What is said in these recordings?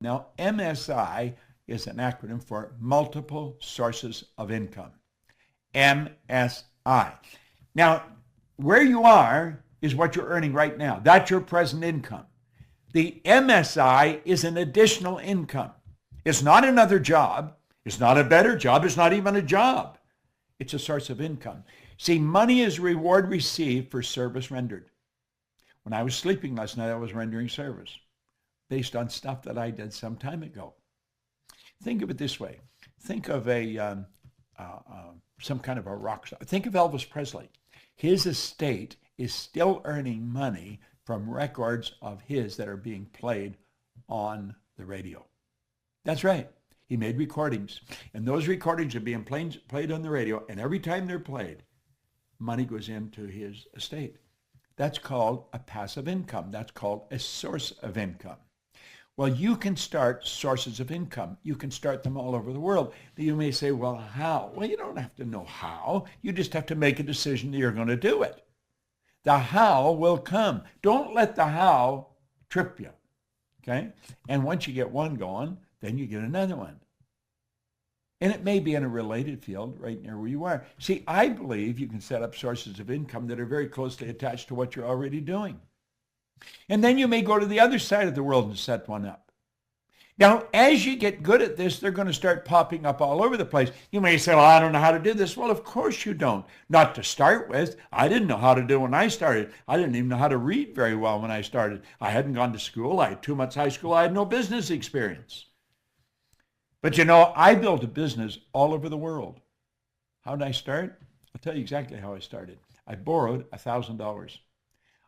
Now, MSI is an acronym for multiple sources of income. MSI. Now, where you are is what you're earning right now. That's your present income. The MSI is an additional income. It's not another job. It's not a better job. It's not even a job. It's a source of income. See, money is reward received for service rendered. When I was sleeping last night, I was rendering service based on stuff that I did some time ago. Think of it this way. Think of some kind of a rock star. Think of Elvis Presley. His estate is still earning money from records of his that are being played on the radio. That's right. He made recordings, and those recordings are being played on the radio, and every time they're played, money goes into his estate. That's called a passive income. That's called a source of income. Well, you can start sources of income. You can start them all over the world. You may say, well, how? Well, you don't have to know how. You just have to make a decision that you're going to do it. The how will come. Don't let the how trip you, okay? And once you get one going, then you get another one. And it may be in a related field right near where you are. See, I believe you can set up sources of income that are very closely attached to what you're already doing. And then you may go to the other side of the world and set one up. Now, as you get good at this, they're going to start popping up all over the place. You may say, well, I don't know how to do this. Well, of course you don't. Not to start with. I didn't know how to do it when I started. I didn't even know how to read very well when I started. I hadn't gone to school. I had 2 months high school. I had no business experience. But you know, I built a business all over the world. How did I start? I'll tell you exactly how I started. I borrowed $1,000.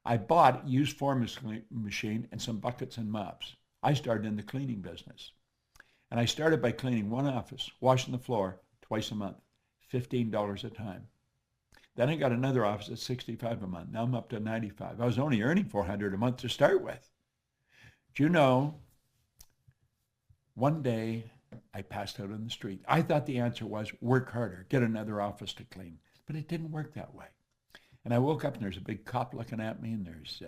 I bought a used forming machine and some buckets and mops. I started in the cleaning business. And I started by cleaning one office, washing the floor twice a month, $15 a time. Then I got another office at $65 a month. Now I'm up to $95. I was only earning $400 a month to start with. Do you know, one day I passed out on the street. I thought the answer was work harder, get another office to clean. But it didn't work that way. And I woke up and there's a big cop looking at me and there's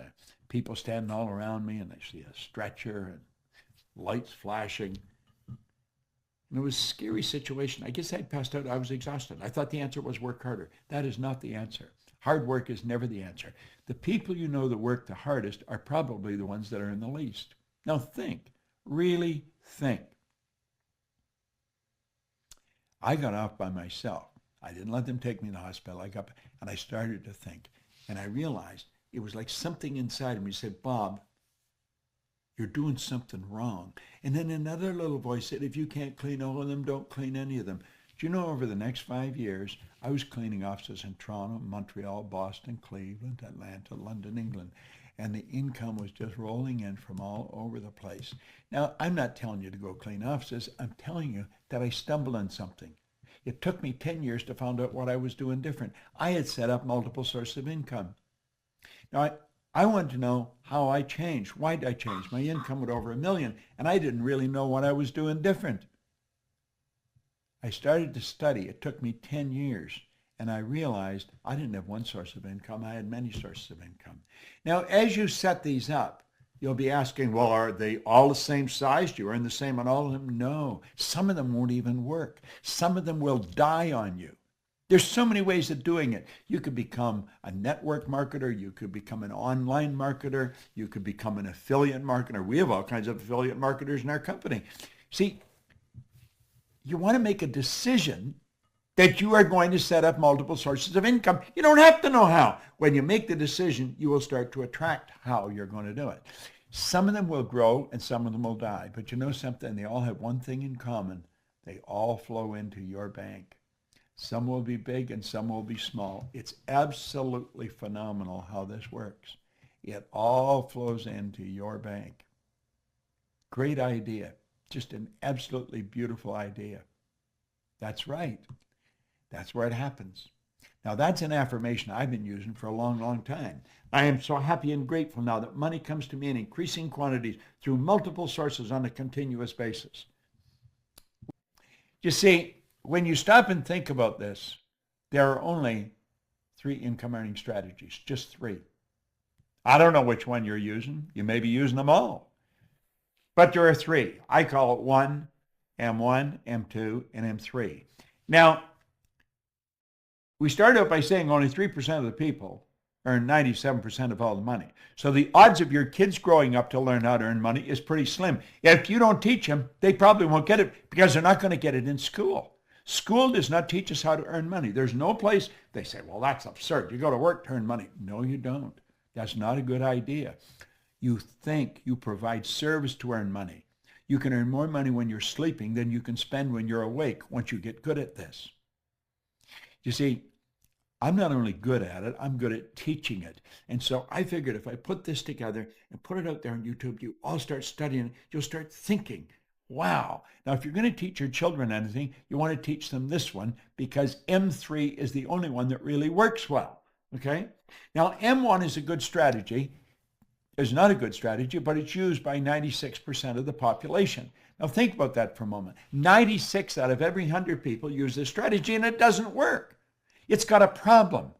people standing all around me and I see a stretcher and lights flashing. And it was a scary situation. I guess I'd passed out. I was exhausted. I thought the answer was work harder. That is not the answer. Hard work is never the answer. The people you know that work the hardest are probably the ones that are in the least. Now think, really think. I got off by myself. I didn't let them take me to the hospital. I got, and I started to think. And I realized it was like something inside of me said, Bob, you're doing something wrong. And then another little voice said, if you can't clean all of them, don't clean any of them. Do you know, over the next 5 years, I was cleaning offices in Toronto, Montreal, Boston, Cleveland, Atlanta, London, England. And the income was just rolling in from all over the place. Now, I'm not telling you to go clean offices. I'm telling you that I stumbled on something. It took me 10 years to find out what I was doing different. I had set up multiple sources of income. Now, I wanted to know how I changed. Why did I change? My income was over $1 million, and I didn't really know what I was doing different. I started to study. It took me 10 years, and I realized I didn't have one source of income. I had many sources of income. Now, as you set these up, you'll be asking, well, are they all the same size? Do you earn the same on all of them? No. Some of them won't even work. Some of them will die on you. There's so many ways of doing it. You could become a network marketer. You could become an online marketer. You could become an affiliate marketer. We have all kinds of affiliate marketers in our company. See, you want to make a decision that you are going to set up multiple sources of income. You don't have to know how. When you make the decision, you will start to attract how you're going to do it. Some of them will grow and some of them will die. But you know something? They all have one thing in common. They all flow into your bank. Some will be big and some will be small. It's absolutely phenomenal how this works. It all flows into your bank. Great idea. Just an absolutely beautiful idea. That's right. That's where it happens. Now, that's an affirmation I've been using for a long, long time. I am so happy and grateful now that money comes to me in increasing quantities through multiple sources on a continuous basis. You see, when you stop and think about this, there are only 3 income earning strategies, just 3. I don't know which one you're using. You may be using them all. But there are three. I call it one, M1, M2, and M3. Now, we started out by saying only 3% of the people earn 97% of all the money. So the odds of your kids growing up to learn how to earn money is pretty slim. If you don't teach them, they probably won't get it because they're not going to get it in school. School does not teach us how to earn money. There's no place they say, well, that's absurd. You go to work to earn money. No, you don't. That's not a good idea. You think you provide service to earn money. You can earn more money when you're sleeping than you can spend when you're awake once you get good at this. You see, I'm not only good at it, I'm good at teaching it. And so I figured if I put this together and put it out there on YouTube, you all start studying, you'll start thinking, wow. Now, if you're going to teach your children anything, you want to teach them this one because M3 is the only one that really works well, okay? Now, M1 is a good strategy. It's not a good strategy, but it's used by 96% of the population. Now, think about that for a moment. 96 out of every 100 people use this strategy, and it doesn't work. It's got a problem.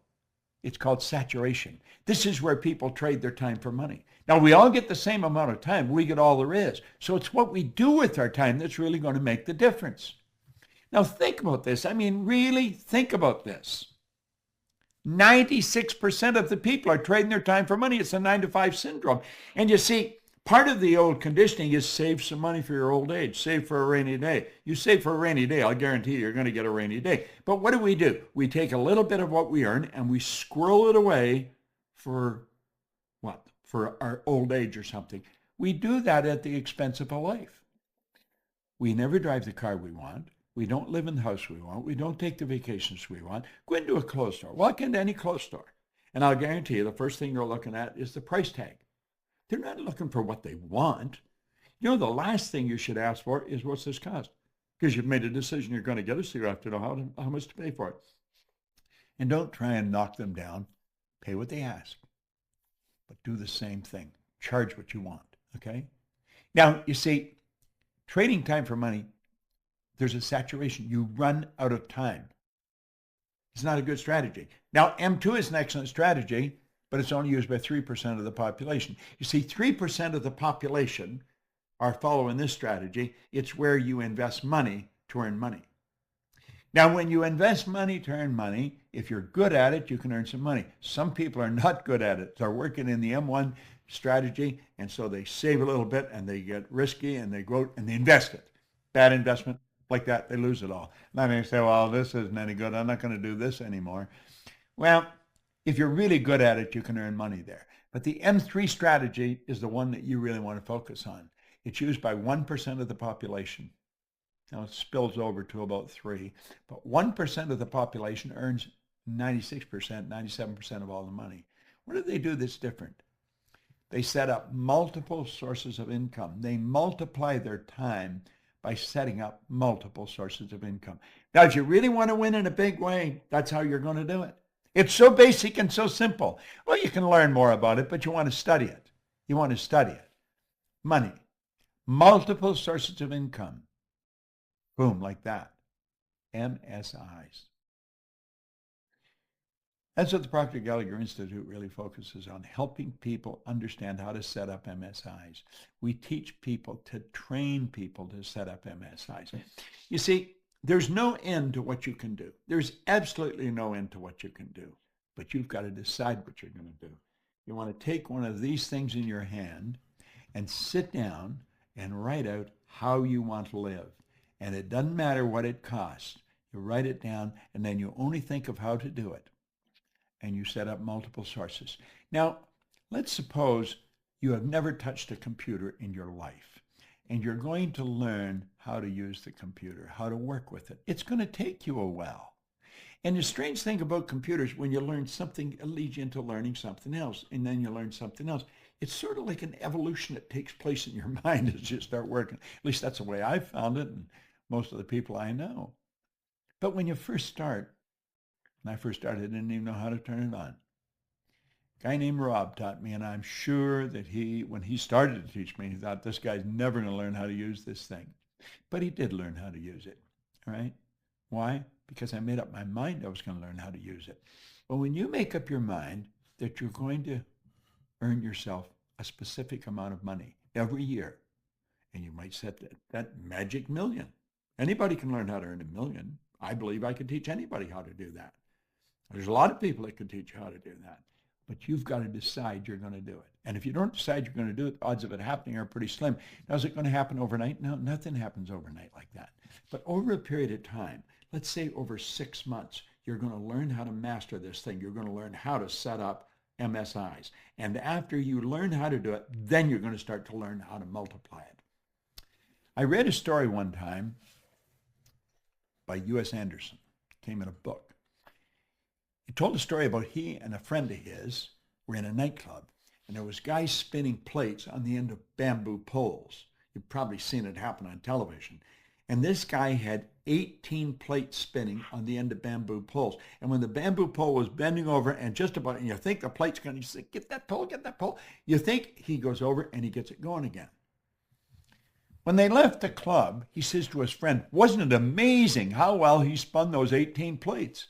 It's called saturation. This is where people trade their time for money. Now, we all get the same amount of time. We get all there is. So it's what we do with our time that's really going to make the difference. Now, think about this. I mean, really think about this. 96% of the people are trading their time for money. It's a 9-to-5 syndrome. And you see, part of the old conditioning is save some money for your old age. Save for a rainy day. You save for a rainy day, I'll guarantee you're going to get a rainy day. But what do? We take a little bit of what we earn and we squirrel it away for what? For our old age or something. We do that at the expense of a life. We never drive the car we want. We don't live in the house we want. We don't take the vacations we want. Go into a clothes store. Walk into any clothes store. And I'll guarantee you the first thing they're looking at is the price tag. They're not looking for what they want. You know, the last thing you should ask for is what's this cost? Because you've made a decision you're going to get it, so you have to know how much to pay for it. And don't try and knock them down. Pay what they ask. But do the same thing. Charge what you want, okay? Now, you see, trading time for money, there's a saturation. You run out of time. It's not a good strategy. Now, M2 is an excellent strategy, but it's only used by 3% of the population. You see, 3% of the population are following this strategy. It's where you invest money to earn money. Now, when you invest money to earn money, if you're good at it, you can earn some money. Some people are not good at it. They're working in the M1 strategy, and so they save a little bit, and they get risky, and they go and they invest it. Bad investment. Like that, they lose it all. Then they say, well, this isn't any good. I'm not going to do this anymore. Well, if you're really good at it, you can earn money there. But the M3 strategy is the one that you really want to focus on. It's used by 1% of the population. Now it spills over to about 3%. But 1% of the population earns 96%, 97% of all the money. What do they do that's different? They set up multiple sources of income. They multiply their time by setting up multiple sources of income. Now, if you really want to win in a big way, that's how you're going to do it. It's so basic and so simple. Well, you can learn more about it, but you want to study it. You want to study it. Money. Multiple sources of income. Boom, like that. MSIs. That's what the Proctor Gallagher Institute really focuses on, helping people understand how to set up MSIs. We teach people to train people to set up MSIs. You see, there's no end to what you can do. There's absolutely no end to what you can do, but you've got to decide what you're going to do. You want to take one of these things in your hand and sit down and write out how you want to live. And it doesn't matter what it costs. You write it down, and then you only think of how to do it. And you set up multiple sources. Now, let's suppose you have never touched a computer in your life, and you're going to learn how to use the computer, how to work with it. It's going to take you a while. And the strange thing about computers, when you learn something, it leads you into learning something else, and then you learn something else. It's sort of like an evolution that takes place in your mind as you start working. At least that's the way I found it, and most of the people I know. But when you first start, when I first started, I didn't even know how to turn it on. A guy named Rob taught me, and I'm sure that when he started to teach me, he thought, this guy's never going to learn how to use this thing. But he did learn how to use it, all right? Why? Because I made up my mind I was going to learn how to use it. Well, when you make up your mind that you're going to earn yourself a specific amount of money every year, And you might set that magic million. Anybody can learn how to earn $1 million. I believe I could teach anybody how to do that. There's a lot of people that could teach you how to do that. But you've got to decide you're going to do it. And if you don't decide you're going to do it, the odds of it happening are pretty slim. Now, is it going to happen overnight? No, nothing happens overnight like that. But over a period of time, let's say over 6 months, you're going to learn how to master this thing. You're going to learn how to set up MSIs. And after you learn how to do it, then you're going to start to learn how to multiply it. I read a story one time by U.S. Anderson. It came in a book. He told a story about he and a friend of his were in a nightclub, and there was guys spinning plates on the end of bamboo poles. You've probably seen it happen on television. And this guy had 18 plates spinning on the end of bamboo poles. And when the bamboo pole was bending over and just about, and you think the plate's going to, you say, get that pole, you think he goes over and he gets it going again. When they left the club, he says to his friend, wasn't it amazing how well he spun those 18 plates?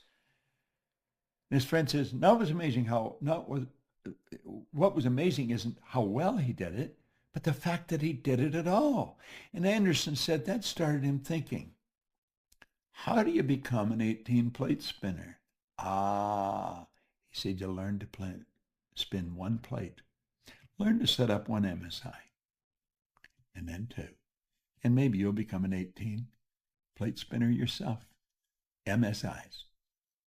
And his friend says, what was amazing isn't how well he did it, but the fact that he did it at all. And Anderson said that started him thinking, how do you become an 18-plate spinner? He said, you learn to spin one plate. Learn to set up one MSI, and then two. And maybe you'll become an 18-plate spinner yourself. MSIs.